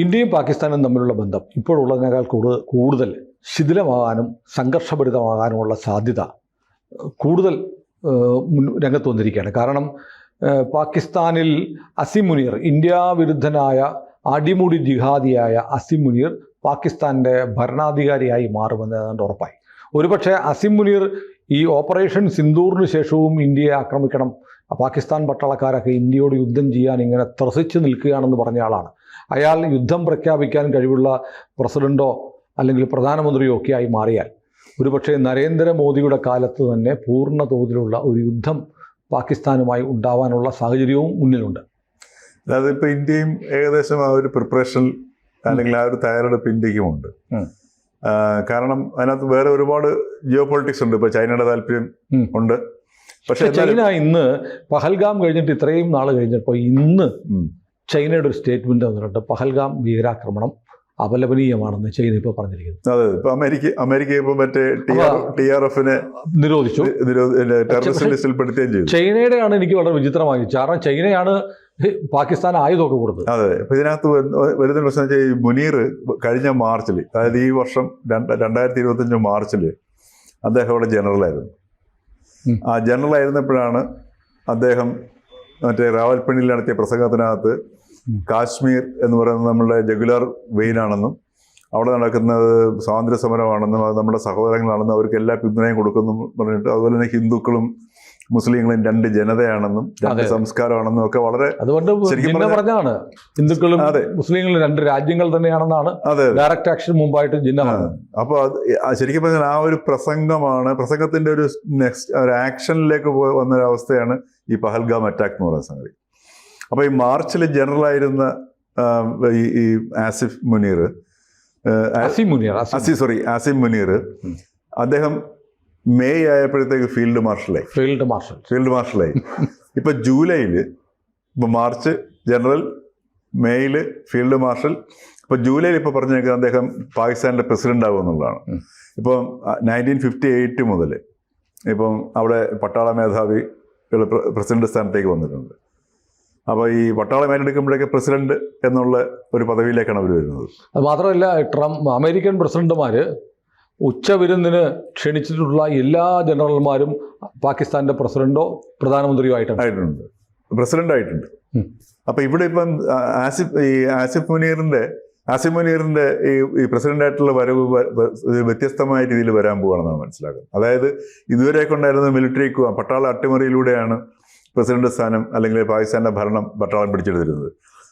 ഇന്ത്യയും പാകിസ്ഥാനും തമ്മിലുള്ള ബന്ധം ഇപ്പോഴുള്ളതിനേക്കാൾ കൂടുതൽ ശിഥിലമാകാനും സംഘർഷഭരിതമാകാനുമുള്ള സാധ്യത കൂടുതൽ രംഗത്ത് വന്നിരിക്കുകയാണ്. കാരണം പാകിസ്ഥാനിൽ അസിം മുനീർ, ഇന്ത്യ വിരുദ്ധനായ അടിമുടി ജിഹാദിയായ അസിം മുനീർ പാകിസ്ഥാൻ്റെ ഭരണാധികാരിയായി മാറുമെന്ന് ഏതാണ്ട് ഉറപ്പായി. ഒരുപക്ഷെ അസിം മുനീർ ഈ ഓപ്പറേഷൻ സിന്ദൂറിന് ശേഷവും ഇന്ത്യയെ ആക്രമിക്കണം, പാകിസ്ഥാൻ പട്ടാളക്കാരൊക്കെ ഇന്ത്യയോട് യുദ്ധം ചെയ്യാൻ ഇങ്ങനെ ത്രസിച്ച് നിൽക്കുകയാണെന്ന് പറഞ്ഞ ആളാണ്. അയാൾ യുദ്ധം പ്രഖ്യാപിക്കാൻ കഴിവുള്ള പ്രസിഡന്റോ അല്ലെങ്കിൽ പ്രധാനമന്ത്രിയോ ഒക്കെ ആയി മാറിയാൽ ഒരുപക്ഷെ നരേന്ദ്രമോദിയുടെ കാലത്ത് തന്നെ പൂർണ്ണ തോതിലുള്ള ഒരു യുദ്ധം പാകിസ്ഥാനുമായി ഉണ്ടാവാനുള്ള സാഹചര്യവും മുന്നിലുണ്ട്. അതായത് ഇപ്പോൾ ഇന്ത്യയും ഏകദേശം ആ ഒരു പ്രിപ്പറേഷൻ അല്ലെങ്കിൽ ആ ഒരു തയ്യാറെടുപ്പ് ഇന്ത്യക്കുമുണ്ട്. കാരണം അതിനകത്ത് വേറെ ഒരുപാട് ജിയോ പൊളിറ്റിക്സ് ഉണ്ട്. ഇപ്പോൾ ചൈനയുടെ താല്പര്യം ഉണ്ട്. പക്ഷേ ചൈന ഇന്ന് പഹൽഗാം കഴിഞ്ഞിട്ട് ഇത്രയും നാൾ കഴിഞ്ഞപ്പോൾ ഇന്ന് ചൈനയുടെ ഒരു സ്റ്റേറ്റ്മെന്റ് വന്നിട്ടുണ്ട്, പഹൽഗാം ഭീകരാക്രമണം അപലപനീയമാണെന്ന് ചൈന ഇപ്പോൾ പറഞ്ഞിരിക്കുന്നു. അതെ, ഇപ്പൊ അമേരിക്ക ഇപ്പോൾ മറ്റേ TRFനെ നിരോധിച്ചു, ടെററിസ്റ്റ് ലിസ്റ്റിൽ പെടുത്തുകയും ചെയ്തു. ചൈനയുടെയാണ് എനിക്ക് വളരെ വിചിത്രമായി, കാരണം ചൈനയാണ് പാകിസ്ഥാൻ ആയുധമൊക്കെ കൊടുത്തത്. അതെ, ഇപ്പൊ ഇതിനകത്ത് വരുന്ന പ്രശ്നം വെച്ചാൽ ഈ മുനീർ കഴിഞ്ഞ മാർച്ചിൽ, അതായത് ഈ വർഷം 2025 മാർച്ചിൽ അദ്ദേഹം അവിടെ ജനറലായിരുന്നു. ആ ജനറലായിരുന്നപ്പോഴാണ് അദ്ദേഹം മറ്റേ റാവൽപിണ്ടിയിൽ നടത്തിയ പ്രസംഗത്തിനകത്ത് കാശ്മീർ എന്ന് പറയുന്നത് നമ്മുടെ ജഗുലാർ വെയിനാണെന്നും അവിടെ നടക്കുന്നത് സ്വാതന്ത്ര്യ സമരമാണെന്നും അത് നമ്മുടെ സഹോദരങ്ങളാണെന്നും അവർക്ക് എല്ലാ പിന്തുണയും കൊടുക്കുന്നു പറഞ്ഞിട്ട്, അതുപോലെ തന്നെ ഹിന്ദുക്കളും മുസ്ലിങ്ങളും രണ്ട് ജനതയാണെന്നും രണ്ട് സംസ്കാരമാണെന്നും ഒക്കെ വളരെ പറഞ്ഞാണ്. ഹിന്ദുക്കളും മുസ്ലിങ്ങളും രണ്ട് രാജ്യങ്ങൾ തന്നെയാണെന്നാണ് ഡയറക്റ്റ് ആക്ഷൻ മുമ്പായിട്ട് ജിന്ന. അപ്പോൾ ശരിക്കും പറഞ്ഞാൽ ആ ഒരു പ്രസംഗത്തിന്റെ ഒരു നെക്സ്റ്റ് ഒരു ആക്ഷനിലേക്ക് വന്നൊരവസ്ഥയാണ് ഈ പഹൽഗാം അറ്റാക്ക് എന്ന് പറയുന്ന സംഗതി. അപ്പോൾ ഈ മാർച്ചിൽ ജനറലായിരുന്ന ഈ ആസിം മുനീർ അദ്ദേഹം മെയ് ആയപ്പോഴത്തേക്ക് ഫീൽഡ് മാർഷലായി. ഇപ്പൊ ജൂലൈയിൽ, ഇപ്പൊ മാർച്ച് ജനറൽ, മെയ്യിൽ ഫീൽഡ് മാർഷൽ, ഇപ്പൊ ജൂലൈയിൽ ഇപ്പൊ പറഞ്ഞേക്കുന്നത് അദ്ദേഹം പാകിസ്ഥാനിന്റെ പ്രസിഡന്റ് ആകും എന്നുള്ളതാണ്. ഇപ്പം 1958 മുതൽ ഇപ്പം അവിടെ പട്ടാള മേധാവി പ്രസിഡന്റ് സ്ഥാനത്തേക്ക് വന്നിട്ടുണ്ട്. അപ്പോൾ ഈ പട്ടാളം ഏറ്റെടുക്കുമ്പോഴേക്ക് പ്രസിഡന്റ് എന്നുള്ള ഒരു പദവിയിലേക്കാണ് അവർ വരുന്നത്. അത് മാത്രമല്ല, അമേരിക്കൻ പ്രസിഡന്റുമാർ ഉച്ചവിരുന്നിന് ക്ഷണിച്ചിട്ടുള്ള എല്ലാ ജനറൽമാരും പാകിസ്ഥാന്റെ പ്രസിഡന്റോ പ്രധാനമന്ത്രിയോ ആയിട്ടുണ്ട്. അപ്പൊ ഇവിടെ ഇപ്പം ആസിഫ് മുനീറിന്റെ ഈ പ്രസിഡന്റായിട്ടുള്ള വരവ് വ്യത്യസ്തമായ രീതിയിൽ വരാൻ പോവുകയാണെന്നാണ് മനസ്സിലാക്കുന്നത്. അതായത് ഇതുവരെയൊക്കെ ഉണ്ടായിരുന്ന മിലിറ്ററി പട്ടാള അട്ടിമറിയിലൂടെയാണ് പ്രസിഡന്റ് സ്ഥാനം അല്ലെങ്കിൽ പാകിസ്ഥാന്റെ ഭരണം പട്ടാളം പിടിച്ചെടുത്തിരുന്നത്.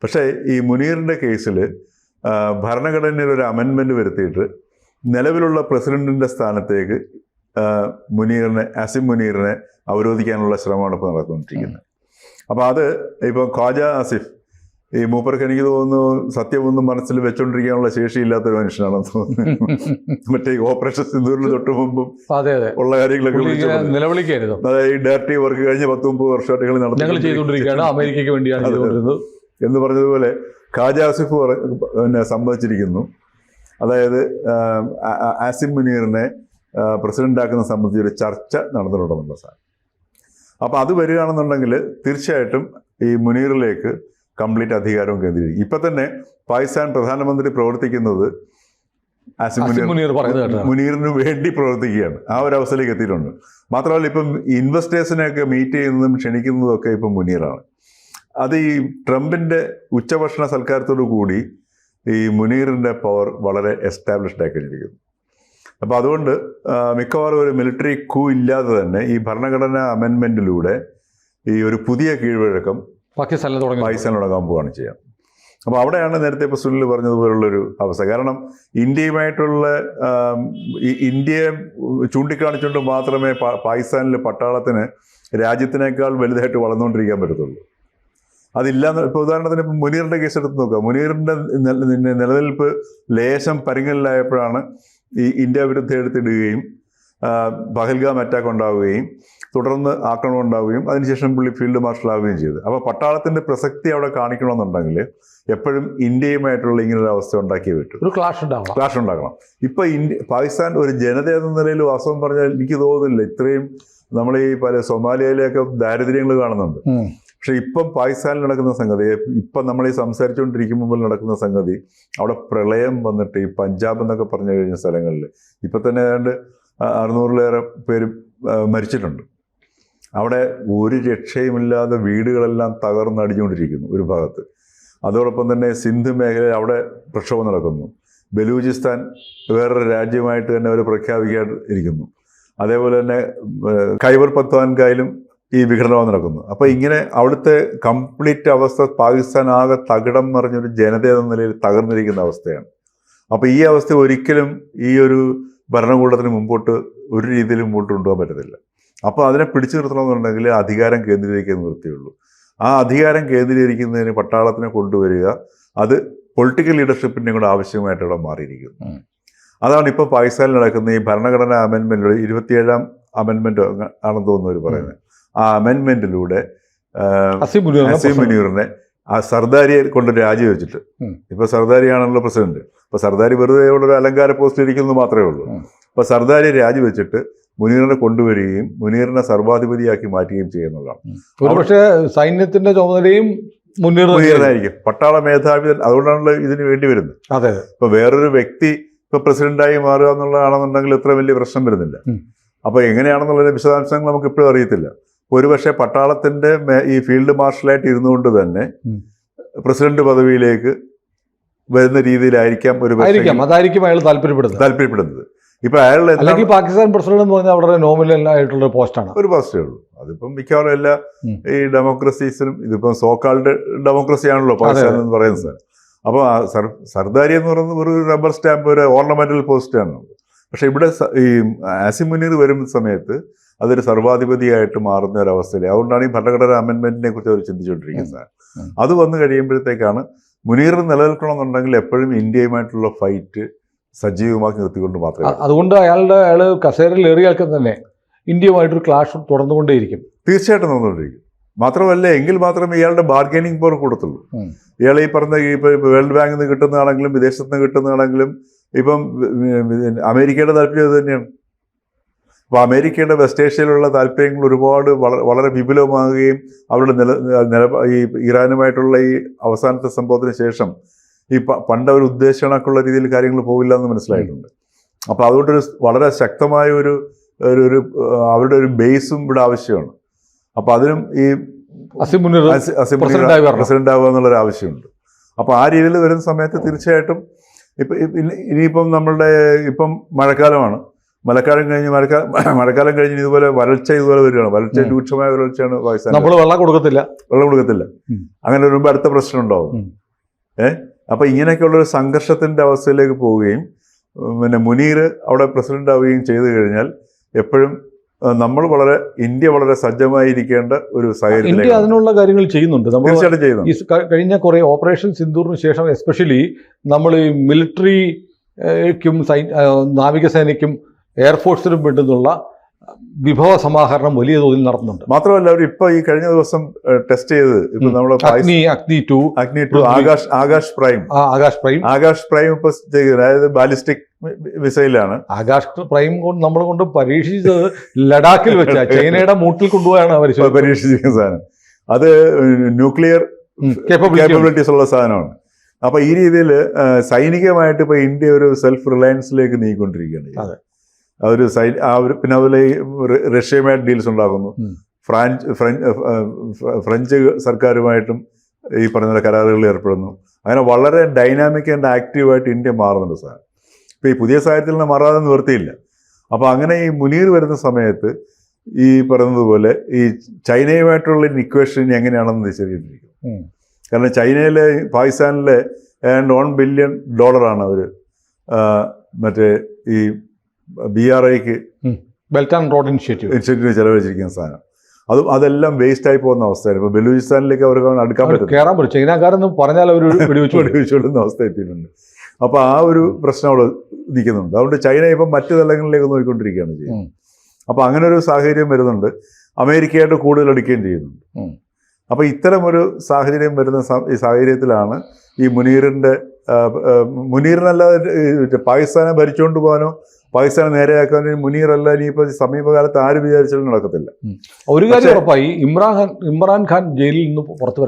പക്ഷേ ഈ മുനീറിന്റെ കേസിൽ ഭരണഘടനയിൽ ഒരു അമെൻമെന്റ് വരുത്തിയിട്ട് നിലവിലുള്ള പ്രസിഡന്റിന്റെ സ്ഥാനത്തേക്ക് ആസിം മുനീറിനെ അവരോധിക്കാനുള്ള ശ്രമമാണ് ഇപ്പോൾ നടന്നുകൊണ്ടിരിക്കുന്നത്. അപ്പോൾ അത് ഇപ്പം ഖ്വാജ ആസിഫ്, ഈ മൂപ്പർക്ക് എനിക്ക് തോന്നുന്നു സത്യമൊന്നും മനസ്സിൽ വെച്ചോണ്ടിരിക്കാനുള്ള ശേഷിയില്ലാത്തൊരു മനുഷ്യനാണെന്ന് തോന്നുന്നു. മറ്റേ ഓപ്പറേഷൻ സിന്ദൂരിന് തൊട്ട് മുമ്പും ഉള്ള കാര്യങ്ങളൊക്കെ നിലവിളിക്കായിരുന്നു. അതായത് ഈ ഡയറക്റ്റീവ് വർക്ക് കഴിഞ്ഞ 10-30 വർഷമായിട്ട് നടന്നുകൊണ്ടിരിക്കുകയാണ്, അമേരിക്കയ്ക്ക് വേണ്ടിയാണ് എന്ന് പറഞ്ഞതുപോലെ ഖ്വാജ ആസിഫ് സംബന്ധിച്ചിരിക്കുന്നു. അതായത് ആസിം മുനീറിനെ പ്രസിഡന്റാക്കുന്ന സംബന്ധിച്ച് ഒരു ചർച്ച നടന്നിട്ടുണ്ടെന്നുള്ള സാധനം. അപ്പം അത് വരികയാണെന്നുണ്ടെങ്കിൽ തീർച്ചയായിട്ടും ഈ മുനീറിലേക്ക് കംപ്ലീറ്റ് അധികാരവും കേന്ദ്രീകരിക്കും. ഇപ്പം തന്നെ പാകിസ്ഥാൻ പ്രധാനമന്ത്രി പ്രവർത്തിക്കുന്നത് ആസിം മുനീറിന് വേണ്ടി പ്രവർത്തിക്കുകയാണ്. ആ ഒരു അവസ്ഥയിലേക്ക് എത്തിയിട്ടുണ്ട്. മാത്രമല്ല ഇപ്പം ഇൻവെസ്റ്റേഴ്സിനെയൊക്കെ മീറ്റ് ചെയ്യുന്നതും ക്ഷണിക്കുന്നതും ഒക്കെ ഇപ്പം മുനീറാണ്. അത് ഈ ട്രംപിൻ്റെ ഉച്ചഭക്ഷണ സൽക്കാരത്തോടു കൂടി ഈ മുനീറിൻ്റെ പവർ വളരെ എസ്റ്റാബ്ലിഷ്ഡ് ആയി കഴിഞ്ഞിരിക്കുന്നു. അപ്പോൾ അതുകൊണ്ട് മിക്കവാറും ഒരു മിലിറ്ററി കൂ ഇല്ലാതെ തന്നെ ഈ ഭരണഘടനാ അമെൻമെൻറ്റിലൂടെ ഈ ഒരു പുതിയ കീഴ്വഴക്കം പാകിസ്ഥാനിൽ തുടങ്ങാൻ പോവുകയാണ് ചെയ്യാം. അപ്പോൾ അവിടെയാണ് നേരത്തെ ഇപ്പോൾ സുനിൽ പറഞ്ഞതുപോലുള്ളൊരു അവസ്ഥ. കാരണം ഇന്ത്യയുമായിട്ടുള്ള ഇന്ത്യയെ ചൂണ്ടിക്കാണിച്ചുകൊണ്ട് മാത്രമേ പാകിസ്ഥാനിലെ പട്ടാളത്തിന് രാജ്യത്തിനേക്കാൾ വലുതായിട്ട് വളർന്നുകൊണ്ടിരിക്കാൻ പറ്റത്തുള്ളൂ. അതില്ലാന്ന് ഇപ്പോൾ ഉദാഹരണത്തിന് ഇപ്പം മുനീറിൻ്റെ കേസ് എടുത്ത് നോക്കുക. മുനീറിൻ്റെ നിലനിൽപ്പ് ലേശം പരിങ്ങലിലായപ്പോഴാണ് ഈ ഇന്ത്യ വിരുദ്ധം എടുത്തിടുകയും പഹൽഗാം അറ്റാക്ക് ഉണ്ടാവുകയും തുടർന്ന് ആക്രമണം ഉണ്ടാവുകയും അതിനുശേഷം പുള്ളി ഫീൽഡ് മാർഷലാവുകയും ചെയ്തു. അപ്പോൾ പട്ടാളത്തിൻ്റെ പ്രസക്തി അവിടെ കാണിക്കണമെന്നുണ്ടെങ്കിൽ എപ്പോഴും ഇന്ത്യയുമായിട്ടുള്ള ഇങ്ങനൊരു അവസ്ഥ ഉണ്ടാക്കിയേ പറ്റും, ഒരു ക്ലാഷ് ഉണ്ടാക്കണം. ഇപ്പം പാകിസ്ഥാൻ ഒരു ജനത എന്ന നിലയിൽ വാസ്തവം പറഞ്ഞാൽ എനിക്ക് തോന്നുന്നില്ല ഇത്രയും നമ്മൾ ഈ പല സൊമാലിയയിലെയൊക്കെ ദാരിദ്ര്യങ്ങൾ കാണുന്നുണ്ട്. പക്ഷെ ഇപ്പം പാകിസ്ഥാനിൽ നടക്കുന്ന സംഗതി, ഇപ്പം നമ്മൾ ഈ സംസാരിച്ചുകൊണ്ടിരിക്കുമ്പോൾ നടക്കുന്ന സംഗതി, അവിടെ പ്രളയം വന്നിട്ട് ഈ പഞ്ചാബ് എന്നൊക്കെ പറഞ്ഞു കഴിഞ്ഞ സ്ഥലങ്ങളിൽ ഇപ്പം തന്നെ ഏതാണ്ട് 600-ലേറെ പേര് മരിച്ചിട്ടുണ്ട്. അവിടെ ഒരു രക്ഷയുമില്ലാതെ വീടുകളെല്ലാം തകർന്നടിഞ്ഞുകൊണ്ടിരിക്കുന്നു ഒരു ഭാഗത്ത്. അതോടൊപ്പം തന്നെ സിന്ധ് മേഖലയിൽ അവിടെ പ്രക്ഷോഭം നടക്കുന്നു. ബലൂചിസ്ഥാൻ വേറൊരു രാജ്യമായിട്ട് തന്നെ അവർ പ്രഖ്യാപിക്കാൻ ഇരിക്കുന്നു. അതേപോലെ തന്നെ ഖൈബർ പക്വാൻഖയിലും ഈ വിഘടനവും നടക്കുന്നു. അപ്പോൾ ഇങ്ങനെ അവിടുത്തെ കംപ്ലീറ്റ് അവസ്ഥ പാകിസ്ഥാൻ ആകെ തകിടം മറിഞ്ഞൊരു ജനത എന്ന നിലയിൽ തകർന്നിരിക്കുന്ന അവസ്ഥയാണ്. അപ്പോൾ ഈ അവസ്ഥ ഒരിക്കലും ഈ ഒരു ഭരണകൂടത്തിന് മുമ്പോട്ട് ഒരു രീതിയിലും മുമ്പോട്ട് കൊണ്ടുപോകാൻ പറ്റത്തില്ല. അപ്പോൾ അതിനെ പിടിച്ചു നിർത്തണമെന്നുണ്ടെങ്കിൽ അധികാരം കേന്ദ്രീകരിക്കാൻ നിർത്തിയുള്ളൂ. ആ അധികാരം കേന്ദ്രീകരിക്കുന്നതിന് പട്ടാളത്തിനെ കൊണ്ടുവരിക, അത് പൊളിറ്റിക്കൽ ലീഡർഷിപ്പിൻ്റെ കൂടെ ആവശ്യമായിട്ട് ഇവിടെ മാറിയിരിക്കുന്നു. അതാണ് ഇപ്പോൾ പാകിസ്ഥാനിൽ നടക്കുന്ന ഈ ഭരണഘടനാ അമെൻമെൻറ്റിലൂടെ 27ാം അമെൻമെൻറ്റ് ആണെന്ന് തോന്നുന്നവർ പറയുന്നത്. ആ അമെൻമെൻറ്റിലൂടെ അസീം മുനീറിനെ ആ സർദാരിയെ കൊണ്ട് രാജിവെച്ചിട്ട്, ഇപ്പോൾ സർദാരിയാണല്ലോ പ്രസിഡന്റ്, ഇപ്പോൾ സർദാരി വെറുതെ ഇവിടെ ഒരു അലങ്കാര പോസ്റ്റിൽ ഇരിക്കുന്നത് മാത്രമേ ഉള്ളൂ. അപ്പോൾ സർദാരിയെ രാജിവെച്ചിട്ട് മുനീറിനെ കൊണ്ടുവരികയും മുനീറിനെ സർവാധിപതിയാക്കി മാറ്റുകയും ചെയ്യുന്നതാണ്. പക്ഷേ സൈന്യത്തിന്റെ ചുമതലയും മുനീറിനായിരിക്കും, പട്ടാള മേധാവി. അതുകൊണ്ടാണല്ലോ ഇതിന് വേണ്ടി വരുന്നത്. അതെ, ഇപ്പൊ വേറൊരു വ്യക്തി ഇപ്പൊ പ്രസിഡന്റായി മാറുക എന്നുള്ളതാണെന്നുണ്ടെങ്കിൽ ഇത്ര വലിയ പ്രശ്നം വരുന്നില്ല. അപ്പൊ എങ്ങനെയാണെന്നുള്ള വിശദാംശങ്ങൾ നമുക്ക് ഇപ്പോഴും അറിയത്തില്ല. ഒരുപക്ഷെ പട്ടാളത്തിന്റെ ഈ ഫീൽഡ് മാർഷലായിട്ട് ഇരുന്നുകൊണ്ട് തന്നെ പ്രസിഡന്റ് പദവിയിലേക്ക് വരുന്ന രീതിയിലായിരിക്കാം അതായിരിക്കും അയാൾ താല്പര്യപ്പെടുന്നത്. ഇപ്പൊ അയാളുടെ അല്ലെങ്കിൽ പാകിസ്ഥാൻ പ്രസിഡന്റ് എന്ന് പറഞ്ഞാൽ വളരെ നോമിനൽ ആയിട്ടുള്ള പോസ്റ്റാണ്, ഒരു പോസ്റ്റേ ഉള്ളൂ. അതിപ്പം മിക്കവാറും എല്ലാ ഈ ഡെമോക്രസീസിലും, ഇതിപ്പം സോക്കാൾഡ് ഡെമോക്രസി ആണല്ലോ പാകിസ്ഥാൻ എന്ന് പറയുന്നത്. അപ്പോൾ സർദാരി എന്ന് പറയുന്നത് ഒരു റബ്ബർ സ്റ്റാമ്പ്, ഒരു ഓർണമെന്റൽ പോസ്റ്റാണ്. പക്ഷെ ഇവിടെ ഈ ആസിം മുനീർ വരുന്ന സമയത്ത് അതൊരു സർവാധിപതിയായിട്ട് മാറുന്ന ഒരവസ്ഥയിൽ, അതുകൊണ്ടാണ് ഈ ഭരണഘടനാ അമെൻമെന്റിനെ കുറിച്ച് അവർ ചിന്തിച്ചുകൊണ്ടിരിക്കുന്നത്. അത് വന്നു കഴിയുമ്പോഴത്തേക്കാണ് മുനീർ നിലനിൽക്കണമെന്നുണ്ടെങ്കിൽ എപ്പോഴും ഇന്ത്യയുമായിട്ടുള്ള ഫൈറ്റ് സജീവമാക്കി നിർത്തിക്കൊണ്ട് മാത്രമേ. അതുകൊണ്ട് അയാൾ കസേരയിൽ ഏറിയാൽക്കാൻ തന്നെ ഇന്ത്യയുമായിട്ടൊരു ക്ലാഷ് തുടർന്നുകൊണ്ടേയിരിക്കും, തീർച്ചയായിട്ടും നടന്നുകൊണ്ടിരിക്കും. മാത്രമല്ല, എങ്കിൽ മാത്രമേ ഇയാളുടെ ബാർഗൈനിങ് പവർ കൊടുത്തുള്ളൂ. ഇയാൾ ഈ പറഞ്ഞ ഇപ്പോൾ വേൾഡ് ബാങ്കിൽ നിന്ന് കിട്ടുന്നതാണെങ്കിലും വിദേശത്ത് നിന്ന് കിട്ടുന്നതാണെങ്കിലും ഇപ്പം അമേരിക്കയുടെ താല്പര്യം അത് തന്നെയാണ്. അപ്പോൾ അമേരിക്കയുടെ വെസ്റ്റ് ഏഷ്യയിലുള്ള താല്പര്യങ്ങൾ ഒരുപാട് വളരെ വിപുലമാകുകയും അവരുടെ ഈ ഇറാനുമായിട്ടുള്ള ഈ അവസാനത്തെ സംഭവത്തിന് ശേഷം ഈ പണ്ട് അവർ ഉദ്ദേശ കണക്കുള്ള രീതിയിൽ കാര്യങ്ങൾ പോകില്ല എന്ന് മനസ്സിലായിട്ടുണ്ട്. അപ്പോൾ അതുകൊണ്ടൊരു വളരെ ശക്തമായ ഒരു അവരുടെ ഒരു ബേസും ഇവിടെ ആവശ്യമാണ്. അപ്പോൾ അതിനും ഈ പ്രസിഡന്റ് ആവുക എന്നുള്ളൊരു ആവശ്യമുണ്ട്. അപ്പോൾ ആ രീതിയിൽ വരുന്ന സമയത്ത് തീർച്ചയായിട്ടും ഇനിയിപ്പം നമ്മളുടെ ഇപ്പം മഴക്കാലമാണ്. മഴക്കാലം കഴിഞ്ഞ് ഇതുപോലെ ഇതുപോലെ വരികയാണ്. വരൾച്ച രൂക്ഷമായ വരൾച്ചയാണ് പാകിസ്ഥാൻ. വെള്ളം കൊടുക്കത്തില്ല. അങ്ങനെ വരുമ്പോൾ അടുത്ത പ്രശ്നം ഉണ്ടാവും. അപ്പോൾ ഇങ്ങനെയൊക്കെയുള്ളൊരു സംഘർഷത്തിൻ്റെ അവസ്ഥയിലേക്ക് പോവുകയും പിന്നെ മുനീർ അവിടെ പ്രസിഡന്റ് ആവുകയും ചെയ്തു കഴിഞ്ഞാൽ എപ്പോഴും ഇന്ത്യ വളരെ സജ്ജമായിരിക്കേണ്ട ഒരു സാഹചര്യം. ഇന്ത്യ അതിനുള്ള കാര്യങ്ങൾ ചെയ്യുന്നുണ്ട്. തീർച്ചയായിട്ടും ചെയ്യുന്നു. കഴിഞ്ഞ കുറേ ഓപ്പറേഷൻ സിന്ദൂറിന് ശേഷം എസ്പെഷ്യലി നമ്മൾ ഈ മിലിറ്ററിക്കും നാവികസേനയ്ക്കും എയർഫോഴ്സിനും വേണ്ടുന്നുള്ള വിഭവ സമാഹരണം വലിയ തോതിൽ നടത്തുന്നുണ്ട്. മാത്രമല്ല, അവർ ഇപ്പൊ ഈ കഴിഞ്ഞ ദിവസം ടെസ്റ്റ് ചെയ്ത് ഇപ്പൊ നമ്മുടെ അഗ്നി 2 ആകാശ് പ്രൈം ഇപ്പൊ അതായത് ബാലിസ്റ്റിക് മിസൈലാണ്. ആകാശ് പ്രൈം നമ്മളെ കൊണ്ട് പരീക്ഷിച്ചത് ലഡാക്കിൽ വെച്ച ചൈനയുടെ മൂട്ടിൽ കൊണ്ടുപോയാണ് അവർ പരീക്ഷിച്ചിരിക്കുന്ന സാധനം. അത് ന്യൂക്ലിയർ കേപ്പബിലിറ്റീസ് ഉള്ള സാധനമാണ്. അപ്പൊ ഈ രീതിയിൽ സൈനികമായിട്ട് ഇപ്പൊ ഇന്ത്യ ഒരു സെൽഫ് റിലയൻസിലേക്ക് നീങ്ങിക്കൊണ്ടിരിക്കുകയാണ്. പിന്നെ അതുപോലെ ഈ റഷ്യയുമായിട്ട് ഡീൽസ് ഉണ്ടാക്കുന്നു. ഫ്രഞ്ച് സർക്കാരുമായിട്ടും ഈ പറഞ്ഞ കരാറുകളിൽ ഏർപ്പെടുന്നു. അങ്ങനെ വളരെ ഡൈനാമിക് ആൻഡ് ആക്റ്റീവായിട്ട് ഇന്ത്യ മാറുന്നുണ്ട് സാർ. ഇപ്പോൾ ഈ പുതിയ സാഹചര്യത്തിൽ നിന്ന് മാറാതെ നിവൃത്തിയില്ല. അപ്പോൾ അങ്ങനെ ഈ മുനീർ വരുന്ന സമയത്ത് ഈ പറയുന്നതുപോലെ ഈ ചൈനയുമായിട്ടുള്ള ഇക്വേഷൻ എങ്ങനെയാണെന്ന് നിശ്ചയിച്ചിരിക്കും. കാരണം ചൈനയിലെ പാകിസ്ഥാനിലെ $1 ബില്യൺ അവർ മറ്റേ ഈ BRIക്ക് ബെൽറ്റ് ആൻഡ് റോഡ് ഇനിഷ്യേറ്റീവ് ചെലവഴിച്ചിരിക്കുന്ന സാധനം അതെല്ലാം വേസ്റ്റ് ആയി പോകുന്ന അവസ്ഥയാണ്. ഇപ്പോൾ ബലൂചിസ്ഥാനിലേക്ക് അവർക്ക് അടുക്കാൻ പറ്റും. ചൈനക്കാരെന്ന് പറഞ്ഞാൽ അവർ വെടിവെച്ചുകൊള്ളുന്ന അവസ്ഥ എത്തിയിട്ടുണ്ട്. അപ്പോൾ ആ ഒരു പ്രശ്നം അവിടെ നിൽക്കുന്നുണ്ട്. അതുകൊണ്ട് ചൈന ഇപ്പം മറ്റു തലങ്ങളിലേക്ക് നോക്കിക്കൊണ്ടിരിക്കുകയാണ് ചെയ്യുന്നത്. അപ്പോൾ അങ്ങനെ ഒരു സാഹചര്യം വരുന്നുണ്ട്. അമേരിക്കയായിട്ട് കൂടുതൽ അടുക്കുകയും ചെയ്യുന്നുണ്ട്. അപ്പോൾ ഇത്തരമൊരു സാഹചര്യം വരുന്ന ഈ സാഹചര്യത്തിലാണ് ഈ മുനീറിനല്ലാതെ പാകിസ്ഥാനെ ഭരിച്ചുകൊണ്ട് പോകാനോ പാകിസ്ഥാനെ നേരെയാക്കാൻ മുനീറല്ല ഇനിയിപ്പോൾ സമീപകാലത്ത് ആര് വിചാരിച്ചാലും നടക്കത്തില്ല. ഒരു കാര്യം ഉറപ്പായി, ഇമ്രാൻഖാൻ ജയിലിൽ നിന്ന്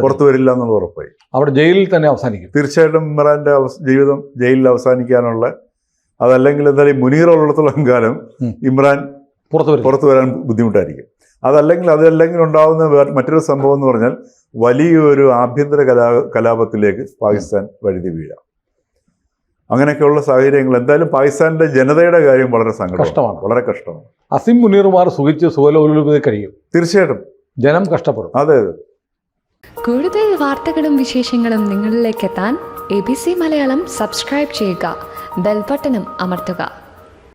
പുറത്തു വരില്ല എന്നുള്ളത് ഉറപ്പായി. അവിടെ ജയിലിൽ തന്നെ അവസാനിക്കും. തീർച്ചയായിട്ടും ഇമ്രാന്റെ ജീവിതം ജയിലിൽ അവസാനിക്കാനുള്ള, അതല്ലെങ്കിൽ എന്തായാലും മുനീർ ഉള്ളിടത്തോളം കാലം ഇമ്രാൻ പുറത്തു വരാൻ ബുദ്ധിമുട്ടായിരിക്കും. അതല്ലെങ്കിൽ ഉണ്ടാകുന്ന മറ്റൊരു സംഭവം എന്ന് പറഞ്ഞാൽ വലിയൊരു ആഭ്യന്തര കലാപത്തിലേക്ക് പാകിസ്ഥാൻ വഴുതി വീഴാം. അങ്ങനെയൊക്കെയുള്ള സാഹചര്യങ്ങൾ എന്തായാലും പാകിസ്ഥാനിലെ ജനതയുടെ കാര്യം വളരെ സങ്കടമാണ്, വളരെ കഷ്ടമാണ്. അസിം മുനീറുമാർ സുഖിച്ച് സുഖലോലുപതയിൽ കഴിയും. തീർച്ചയായിട്ടും ജനം കഷ്ടപ്പെടും. അതെ. കൂടുതൽ വാർത്തകളും വിശേഷങ്ങളും നിങ്ങളിലേക്ക് എത്താൻ ABC മലയാളം സബ്സ്ക്രൈബ് ചെയ്യുക, ബെൽ ബട്ടണും അമർത്തുക.